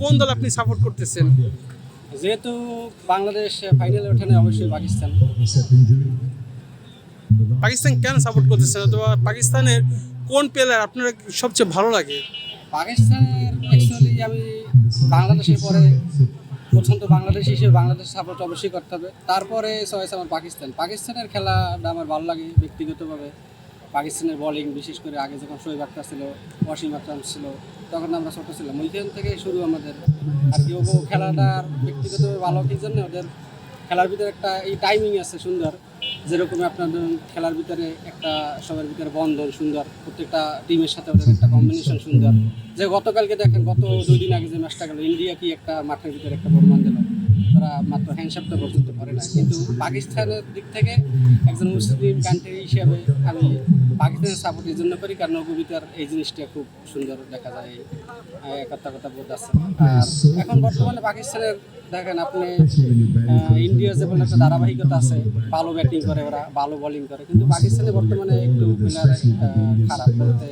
কোন দল আপনি সাপোর্ট করতেছেন? যেহেতু বাংলাদেশ ফাইনালে ওঠে না, অবশ্যই পাকিস্তান। পাকিস্তান কেন সাপোর্ট করতেছেন, অথবা পাকিস্তানের কোন প্লেয়ার আপনার সবচেয়ে ভালো লাগে? পাকিস্তানের অ্যাকচুয়ালি আমি বাংলাদেশের পরে প্রথম তো বাংলাদেশ হিসেবে বাংলাদেশ সাপোর্ট অবশ্যই করতে হবে, তারপরে চয়েস আমার পাকিস্তানের খেলাটা আমার ভালো লাগে ব্যক্তিগতভাবে। পাকিস্তানের বোলিং, বিশেষ করে আগে যখন শোয়েব আখতার ছিল, ওয়াসিম আকরাম ছিল, তখন আমরা ছোটো ছিলাম, ওইখান থেকে শুরু আমাদের আর কি। ও খেলাটার ব্যক্তিগতভাবে ভালো কি জন্য ওদের খেলার ভিতরে একটা এই টাইমিং আছে সুন্দর, যেরকম আপনার ধরুন খেলার ভিতরে একটা সবার ভিতরে বন্ধন সুন্দর, প্রত্যেকটা টিমের সাথে ওদের একটা কম্বিনেশন সুন্দর। যে গতকালকে দেখেন, গত 2 দিন আগে যে ম্যাচটা গেল, ইন্ডিয়া কি একটা মাঠের ভিতরে একটা প্রমাণ দিল, তারা মাত্র হ্যান্ডশেকটা পর্যন্ত করে না। কিন্তু পাকিস্তানের দিক থেকে একজন মুসলিম কান্ট্রি হিসেবে আমি পাকিস্তানের সাপোর্ট এই জন্য করি, কারণ কবিতার এই জিনিসটা খুব সুন্দর দেখা যায়, কথা বোধ আছে। আর এখন বর্তমানে পাকিস্তানের দেখেন আপনি, ইন্ডিয়ার যেমন একটা ধারাবাহিকতা আছে, ভালো ব্যাটিং করে ওরা, ভালো বোলিং করে, কিন্তু পাকিস্তানে বর্তমানে একটু প্লেয়ার খারাপ বলতে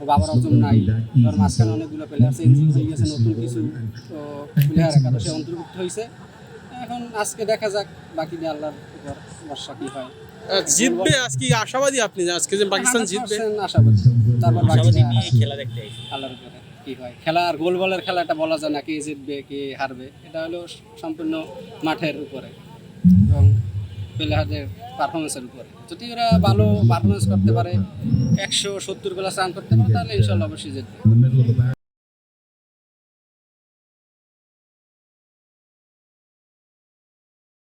বাবার আজম নাই, ধর মাঝখানে অনেকগুলো প্লেয়ার চেঞ্জ হয়ে গেছে, নতুন কিছু প্লেয়ার একাদশে অন্তর্ভুক্ত হয়েছে। এখন আজকে দেখা যাক, বাকি দিয়ে আল্লাহর উপর ভরসা কি হয়। জিতবে আজকে, আশাবাদী আপনি যে আজকে যে পাকিস্তান জিতবে? 100% আশাবাদী। তারপর বাকিটা খেলা দেখতে আল্লাহর উপরে কি হয়। খেলা আর গোল বলের খেলাটা বলা যায় না, কে জিতবে কে হারবে, এটা হলো সম্পূর্ণ মাঠের উপরে এবং প্লেয়ারদের পারফরমেন্সের উপরে। যদি ওরা ভালো পারফরমেন্স করতে পারে, 170 প্লাস রান করতে পারে, তাহলে ইনশাল্লাহ অবশ্যই জিতবে।